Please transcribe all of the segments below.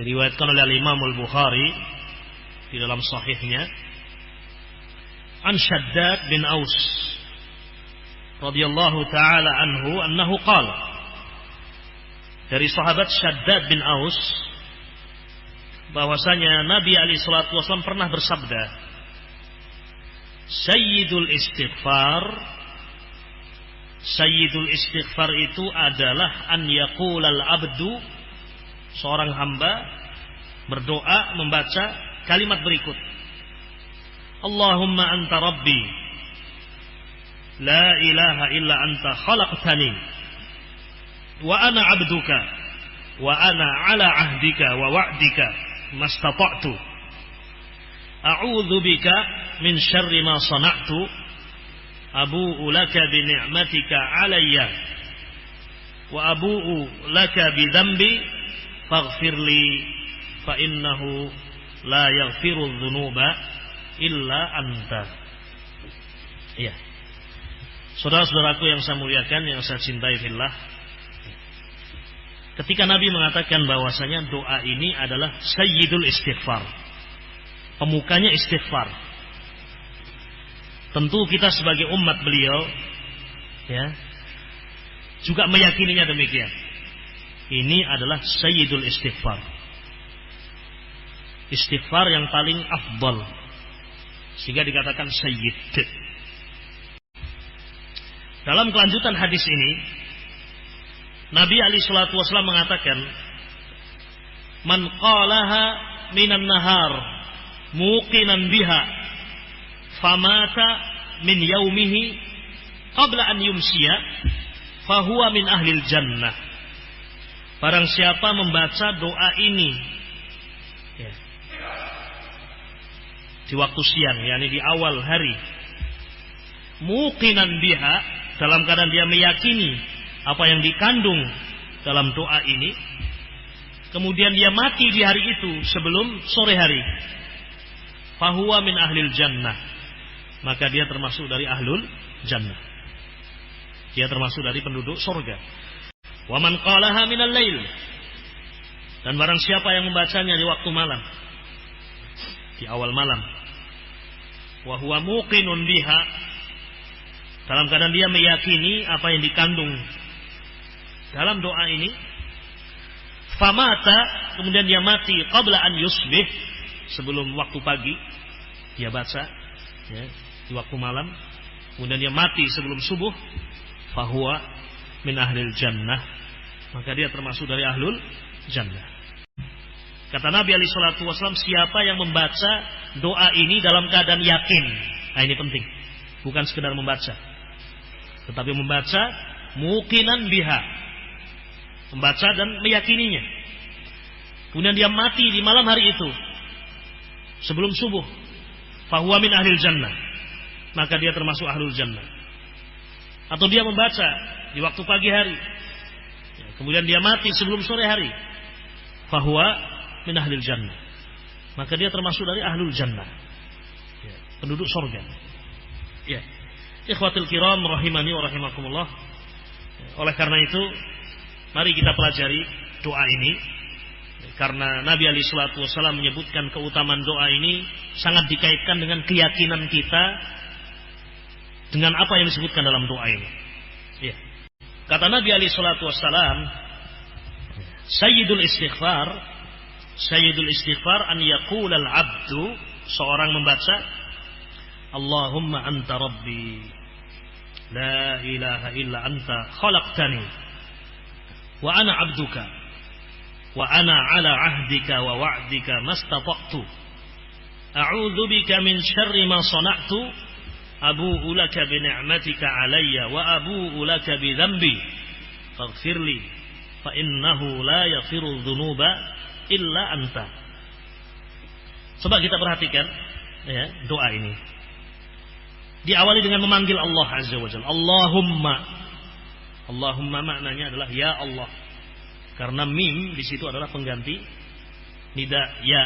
Diriwayatkan oleh Imam Al-Bukhari di dalam sahihnya an Shaddad bin Aus radhiyallahu taala anhu annahu qala, dari sahabat Shaddad bin Aus bahwasanya Nabi alaihi salatu wasallam pernah bersabda, Sayyidul istighfar itu adalah an yaqulal abdu, seorang hamba berdoa membaca kalimat berikut, Allahumma anta rabbi la ilaha illa anta khalaqtani wa ana abduka wa ana ala ahdika wa wa'dika mastata'tu a'udzu bika min syarri ma sana'tu abu'u laka bi ni'matika alayya wa abu'u laka bi dhanbi faghfirli fa innahu la yaghfiru dzunuba illa anta. Iya. Saudara-saudaraku yang saya muliakan, yang saya cintai fillah, ketika Nabi mengatakan bahwasanya doa ini adalah sayyidul istighfar, pemukanya istighfar, tentu kita sebagai umat beliau ya juga meyakininya demikian. Ini adalah sayyidul istighfar, istighfar yang paling afdal, sehingga dikatakan sayyid. Dalam kelanjutan hadis ini, Nabi alaihi salatu wasallam mengatakan, man qalaha minan nahar muqinan biha famata min yaumihi qabla an yumsiya fahuwa min ahlil jannah. Barang siapa membaca doa ini ya, di waktu siang, yakni di awal hari, muqinan biha, dalam keadaan dia meyakini apa yang dikandung dalam doa ini, kemudian dia mati di hari itu sebelum sore hari, fahuwa min ahlil jannah, maka dia termasuk dari ahlul jannah, dia termasuk dari penduduk surga. Wa man qalaha minal lail, dan barang siapa yang membacanya di waktu malam, di awal malam, wa huwa muqinun biha, dalam keadaan dia meyakini apa yang dikandung dalam doa ini, famata, kemudian dia mati qabla an yusbih, sebelum waktu pagi dia baca ya, di waktu malam, kemudian dia mati sebelum subuh, fahuwa min ahlil jannah, maka dia termasuk dari ahlul jannah. Kata Nabi alaihi salatu wasallam, siapa yang membaca doa ini dalam keadaan yakin, nah ini penting, bukan sekedar membaca, tetapi membaca muqinan biha, membaca dan meyakininya, kemudian dia mati di malam hari itu sebelum subuh, fahuwa min ahlil jannah, maka dia termasuk ahlul jannah. Atau dia membaca di waktu pagi hari, kemudian dia mati sebelum sore hari, fahuwa min ahlil jannah, maka dia termasuk dari ahlul jannah ya, penduduk surga ya. Ikhwatul kiram rahimani wa rahimakumullah. Oleh karena itu mari kita pelajari doa ini, karena Nabi alaihi salatu wasallam menyebutkan keutamaan doa ini sangat dikaitkan dengan keyakinan kita dengan apa yang disebutkan dalam doa ini ya. Kata Nabi alaihi salatu wassalam, sayyidul istighfar an yaqulal abdu, seorang membaca, Allahumma anta rabbi la ilaha illa anta khalaqtani wa ana abduka wa ana ala ahdika wa wa'dika mastata'tu a'udzu bika min syarri ma sana'tu abu'u laka bi ni'matika alayya wa abu'u laka bi dhanbi faghfirli fa innahu la yaghfiru dzunuba illa anta. Coba kita perhatikan ya, doa ini diawali dengan memanggil Allah azza wa jalla, Allahumma. Allahumma maknanya adalah ya Allah, karena mim di situ adalah pengganti nida ya.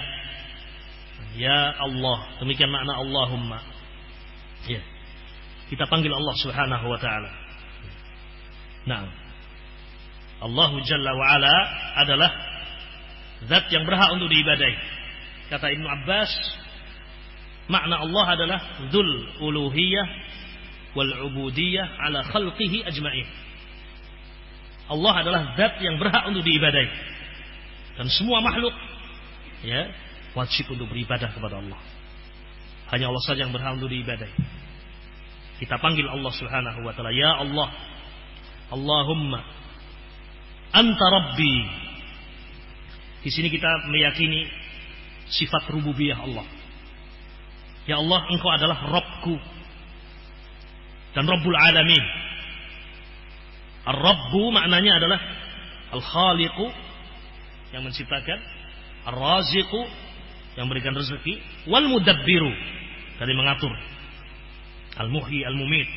Ya Allah, demikian makna Allahumma. Ya. Kita panggil Allah Subhanahu wa taala. Nah, Allah Jalla wa Ala adalah zat yang berhak untuk diibadahi. Kata Ibnu Abbas, makna Allah adalah dzul uluhiyah wal ubudiyah ala khalqihi ajma'in. Allah adalah zat yang berhak untuk diibadahi, dan semua makhluk ya wajib untuk beribadah kepada Allah. Hanya Allah saja yang berhak untuk diibadahi. Kita panggil Allah Subhanahu wa taala, ya Allah, Allahumma anta rabbi. Di sini kita meyakini sifat rububiyah Allah. Ya Allah, engkau adalah Rabbku dan Rabbul Alamin. Ar-Rabbu maknanya adalah Al-Khaliqu, yang menciptakan, Ar-Raziqu, yang memberikan rezeki, wal Mudabbiru, dari mengatur, Al-Muhyi, Al-Mumit,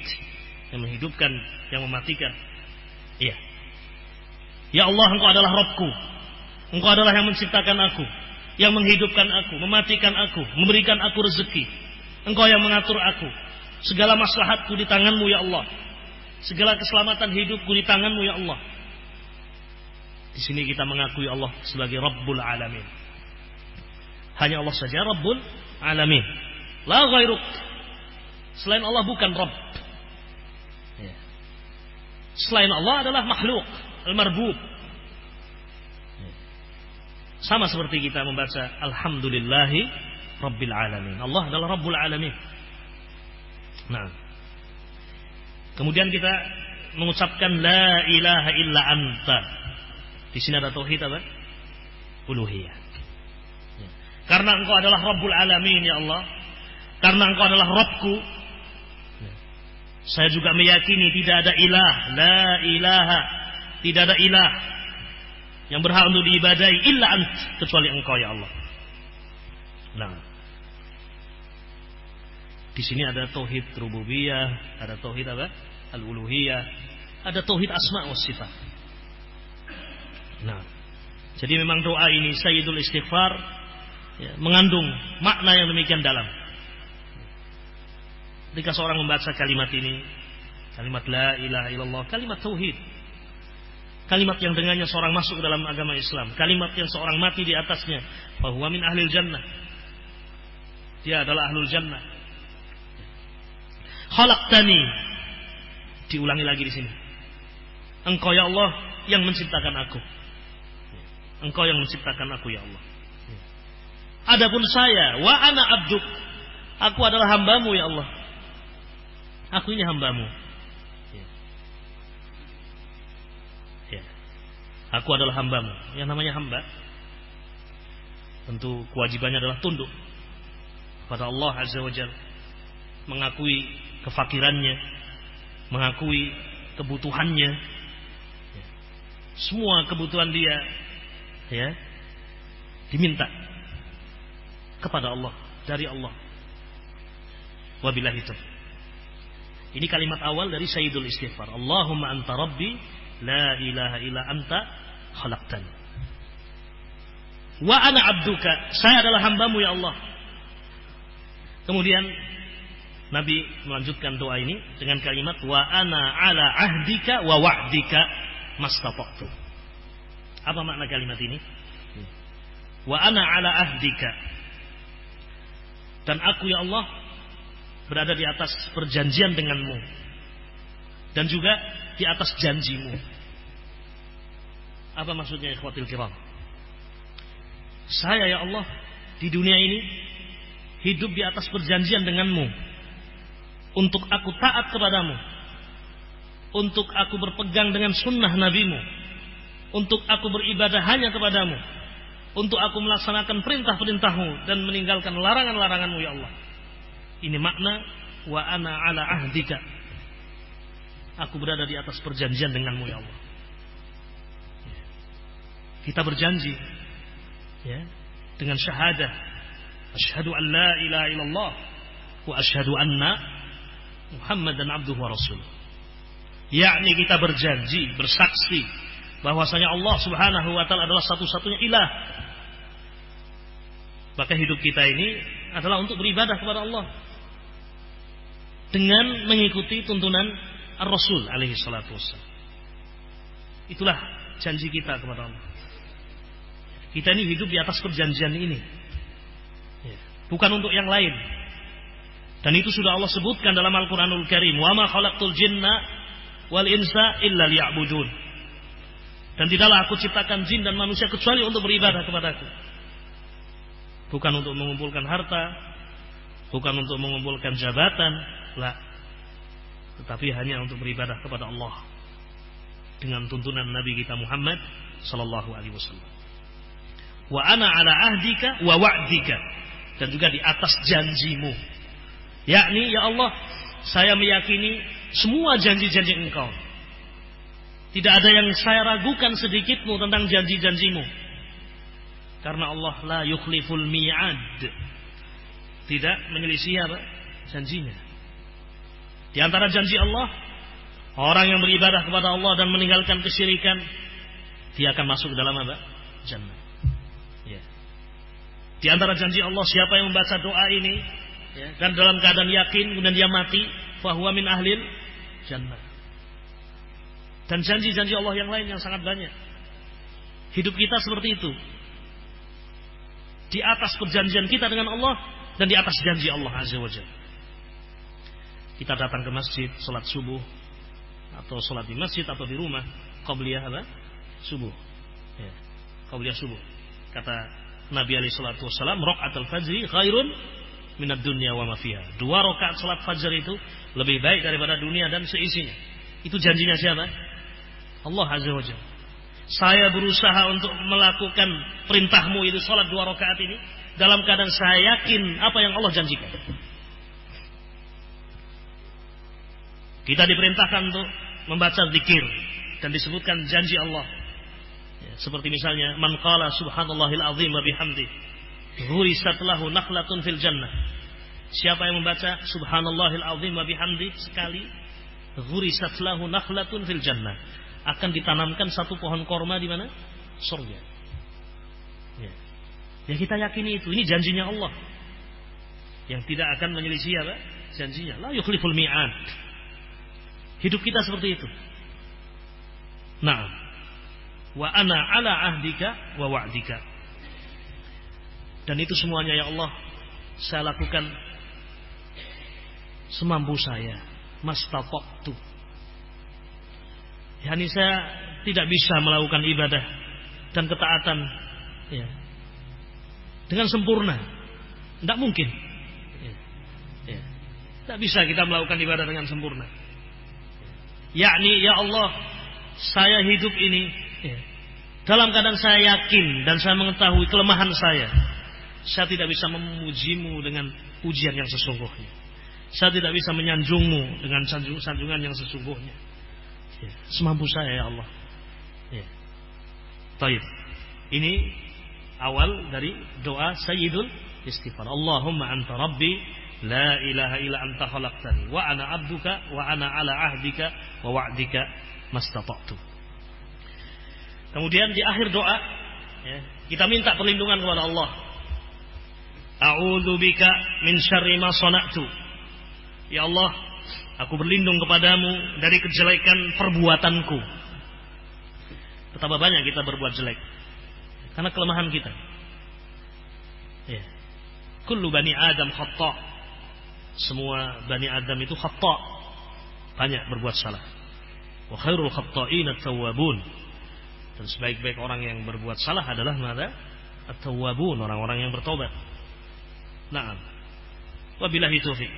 yang menghidupkan, yang mematikan. Iya. Ya Allah, engkau adalah Rabbku. Engkau adalah yang menciptakan aku, yang menghidupkan aku, mematikan aku, memberikan aku rezeki. Engkau yang mengatur aku. Segala maslahatku di tanganmu ya Allah. Segala keselamatan hidupku di tanganmu ya Allah. Di sini kita mengakui Allah sebagai Rabbul Alamin. Hanya Allah saja Rabbul Alamin. La ghairuk. Selain Allah bukan Rabb. Selain Allah adalah makhluk, al-marbub. Sama seperti kita membaca Alhamdulillahi Rabbil Alamin. Allah adalah Rabbul Alamin. Nah, kemudian kita mengucapkan La ilaha illa anta. Di sini ada tauhid apa? Uluhiyah. Karena engkau adalah Rabbul Alamin ya Allah, karena engkau adalah Rabbku, saya juga meyakini tidak ada ilah, la ilaha, tidak ada ilah yang berhak untuk diibadahi illa ant, kecuali engkau ya Allah. Nah, di sini ada tauhid rububiyah, ada tauhid apa? Al-uluhiyah, ada tauhid asma wa sifat. Nah, jadi memang doa ini Sayyidul Istighfar ya, mengandung makna yang demikian dalam. Ketika seorang membaca kalimat ini, kalimat la ilaha illallah, kalimat tauhid, kalimat yang dengannya seorang masuk ke dalam agama Islam, kalimat yang seorang mati di atasnya, fahuwa min ahlil jannah, dia adalah ahlul jannah. Khalaqtani, diulangi lagi di sini, engkau ya Allah yang menciptakan aku, engkau yang menciptakan aku ya Allah. Adapun saya, wa ana abduk, aku adalah hambamu ya Allah, aku ini hambamu. Ya. Aku adalah hambamu. Yang namanya hamba, tentu kewajibannya adalah tunduk kepada Allah Azza wa Jalla, mengakui kefakirannya, mengakui kebutuhannya, ya. Semua kebutuhan dia ya diminta kepada Allah, dari Allah. Wabillahi taufiq. Ini kalimat awal dari Sayyidul Istighfar. Allahumma anta rabbi la ilaha illa anta khalaqtani wa ana abduka, saya adalah hambamu ya Allah. Kemudian Nabi melanjutkan doa ini dengan kalimat wa ana ala ahdika wa wa'dika mastata'tu. Apa makna kalimat ini? Wa ana ala ahdika, dan aku ya Allah berada di atas perjanjian denganmu, dan juga di atas janjimu. Apa maksudnya ikhwatil kiram? Saya ya Allah di dunia ini hidup di atas perjanjian denganmu, untuk aku taat kepadamu, untuk aku berpegang dengan sunnah nabimu, untuk aku beribadah hanya kepadamu, untuk aku melaksanakan perintah-perintahmu dan meninggalkan larangan-laranganmu ya Allah. Ini makna wa ana ala ahdika, aku berada di atas perjanjian denganmu ya Allah. Kita berjanji ya dengan syahadah asyhadu an la ilaha illallah wa asyhadu anna Muhammadan abduhu wa rasul. Yakni kita berjanji, bersaksi bahwasanya Allah Subhanahu wa taala adalah satu-satunya ilah. Maka hidup kita ini adalah untuk beribadah kepada Allah dengan mengikuti tuntunan Ar-Rasul alaihi salatu wassalam. Itulah janji kita kepada Allah. Kita ini hidup di atas perjanjian ini, bukan untuk yang lain. Dan itu sudah Allah sebutkan dalam Al-Quranul Karim. Wa ma khalaqtul jinna wal insa illa liya'budun. Dan tidaklah aku ciptakan jin dan manusia kecuali untuk beribadah kepadaku. Bukan untuk mengumpulkan harta, bukan untuk mengumpulkan jabatan, la. Tetapi hanya untuk beribadah kepada Allah dengan tuntunan Nabi kita Muhammad sallallahu alaihi wasallam. Wa ana ala ahdika wa wa'dika, dan juga di atas janjimu. Yakni ya Allah, saya meyakini semua janji-janji Engkau. Tidak ada yang saya ragukan sedikitmu tentang janji-janjimu. Karena Allah la yukhliful mi'ad, tidak menyelisih apa? Janjinya. Di antara janji Allah, orang yang beribadah kepada Allah dan meninggalkan kesyirikan, dia akan masuk dalam apa? Jannah. Ya. Di antara janji Allah, siapa yang membaca doa ini, ya, dan dalam keadaan yakin kemudian dia mati, fahuwa min ahlil jannah. Dan janji-janji Allah yang lain yang sangat banyak. Hidup kita seperti itu, di atas perjanjian kita dengan Allah dan di atas janji Allah azza wa jalla. Kita datang ke masjid, salat subuh, atau salat di masjid atau di rumah, qabliyah apa? Subuh. Ya, qabliyah subuh. Kata Nabi alaihi salatu wasallam, raqatul fajri khairun minad dunya wa ma fiha. 2 rakaat salat fajar itu lebih baik daripada dunia dan seisinya. Itu janjinya siapa? Allah azza wa jalla. Saya berusaha untuk melakukan perintahmu itu salat 2 rakaat ini dalam keadaan saya yakin apa yang Allah janjikan. Kita diperintahkan untuk membaca zikir dan disebutkan janji Allah. Ya, seperti misalnya man qala subhanallahil azim wa bihamdi ghurisat lahu nakhlatun fil jannah. Siapa yang membaca subhanallahil azim wa bihamdi sekali, ghurisat lahu nakhlatun fil jannah, akan ditanamkan satu pohon korma di mana? Surga. Ya. Ya, kita yakini itu. Ini janjinya Allah yang tidak akan menyelisih apa? Janjinya. La yukhliful mi'ad. Hidup kita seperti itu. Nah, wa ana ala ahdika wa wa'dika. Dan itu semuanya ya Allah, saya lakukan semampu saya, mastata'tu. Yani saya tidak bisa melakukan ibadah dan ketaatan, ya, dengan sempurna. Tidak mungkin. Ya. Tidak bisa kita melakukan ibadah dengan sempurna. Yakni ya Allah, saya hidup ini, ya, dalam keadaan saya yakin dan saya mengetahui kelemahan saya. Saya tidak bisa memujimu dengan pujian yang sesungguhnya. Saya tidak bisa menyanjungmu dengan sanjungan yang sesungguhnya. Ya, semampu saya ya Allah. Ya. Taib. Ini awal dari doa Sayyidul Istighfar. Allahumma anta rabbi la ilaha illa anta khalaqtani wa ana abduka wa ana ala ahdika wa wa'dika mastata'tu. Kemudian di akhir doa, ya, kita minta perlindungan kepada Allah. A'udzu bika min syarri ma sana'tu. Ya Allah, aku berlindung kepadamu dari kejelekan perbuatanku. Betapa banyak kita berbuat jelek karena kelemahan kita. Ya. Kullu bani Adam khata'. Semua bani Adam itu khata', banyak berbuat salah. Wa khairul khatta'in at-tawwabun. Dan sebaik-baik orang yang berbuat salah adalah mana? At-tawwabun, orang-orang yang bertobat. Naam. Wabillahi taufiq.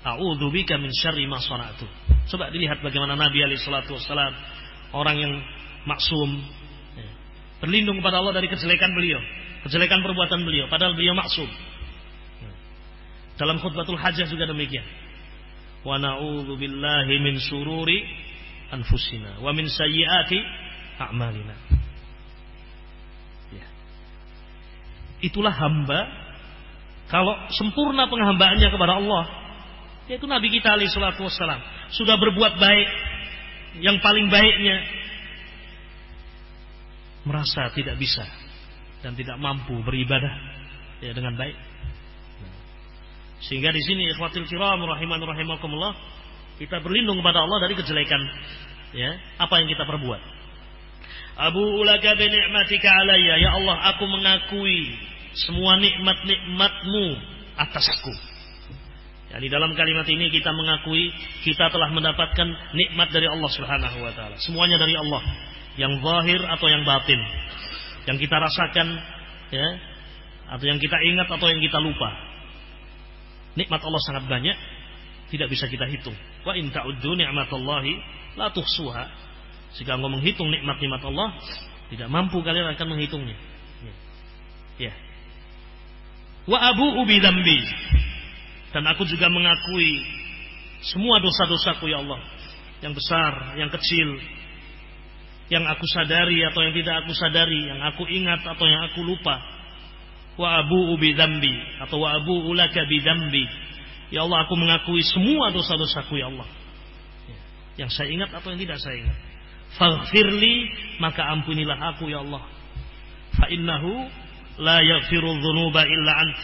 A'udzu bika min syarri ma sana'tu. Coba dilihat bagaimana Nabi alaihi salatu wasallam, orang yang maksum, ya, berlindung kepada Allah dari kejelekan beliau, kejelekan perbuatan beliau, padahal beliau maksum. Dalam khutbatul hajah juga demikian. Wa na'udzu billahi min syururi anfusina wa min sayyiati a'malina. Ya. Itulah hamba kalau sempurna penghambaannya kepada Allah, yaitu Nabi kita alaihi salatu wassalam, sudah berbuat baik yang paling baiknya, merasa tidak bisa dan tidak mampu beribadah, ya, dengan baik. Sehingga di sini ikhwatul kiram rahiman rahimakumullah, kita berlindung kepada Allah dari kejelekan, ya, apa yang kita perbuat. Abu'u laka bi ni'matika alayya, ya Allah aku mengakui semua nikmat-nikmatmu atasku. Jadi dalam kalimat ini kita mengakui kita telah mendapatkan nikmat dari Allah Subhanahu wa taala. Semuanya dari Allah, yang zahir atau yang batin. Yang kita rasakan ya, atau yang kita ingat atau yang kita lupa. Nikmat Allah sangat banyak, tidak bisa kita hitung. Wa in ta'uddu ni'matallahi la tuhsuha. Jika engkau menghitung nikmat-nikmat Allah, tidak mampu kalian akan menghitungnya. Ya. Wa abu'u bi dzambi. Dan aku juga mengakui semua dosa-dosaku ya Allah, yang besar, yang kecil, yang aku sadari atau yang tidak aku sadari, yang aku ingat atau yang aku lupa. Wa abu'u bi dzambi atau wa abu'u laka bi dzambi. Ya Allah aku mengakui semua dosa-dosaku ya Allah, yang saya ingat atau yang tidak saya ingat. Faghfirli, maka ampunilah aku ya Allah. Fa innahu la yaghfiru dzunuba illa ant,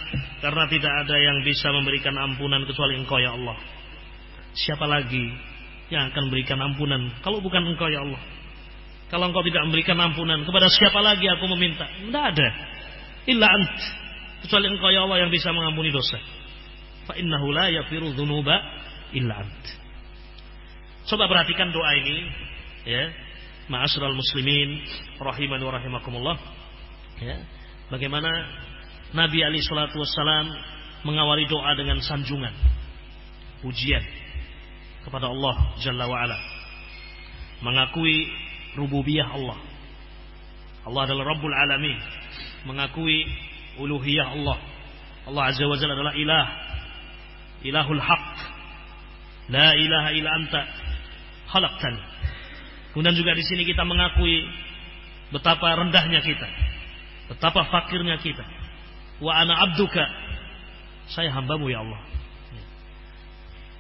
karena tidak ada yang bisa memberikan ampunan kecuali Engkau ya Allah. Siapa lagi yang akan memberikan ampunan kalau bukan Engkau ya Allah? Kalau Engkau tidak memberikan ampunan, kepada siapa lagi aku meminta? Tidak ada. Illa ant, kecuali Engkau ya Allah yang bisa mengampuni dosa. Fa innahu la yaghfiru dzunuba illa ant. Coba perhatikan doa ini ya, ma'asyiral muslimin rahimani wa rahimakumullah. Ya. Bagaimana Nabi alaihi salatu wassalam mengawali doa dengan sanjungan, pujian kepada Allah Jalla wa Ala, mengakui rububiyah Allah. Allah adalah Rabbul Alamin, mengakui uluhiyah Allah. Allah Azza wa Jalla adalah ilah, ilahul haq, la ilaha illa anta khalaqtani. Kemudian juga di sini kita mengakui betapa rendahnya kita, betapa fakirnya kita. Wa ana abduka, saya hambamu ya Allah.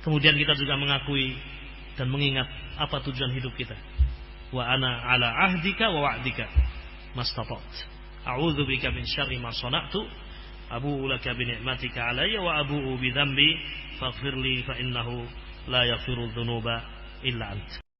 Kemudian kita juga mengakui dan mengingat apa tujuan hidup kita. Wa ana ala ahdika wa wa'dika mastata'tu. A'udzu bika min syarri ma sana'tu. Abu'u laka bi ni'matika alayya wa abu'u bi dzambi faghfirli fa innahu la yaghfiru dzunuba illa anta.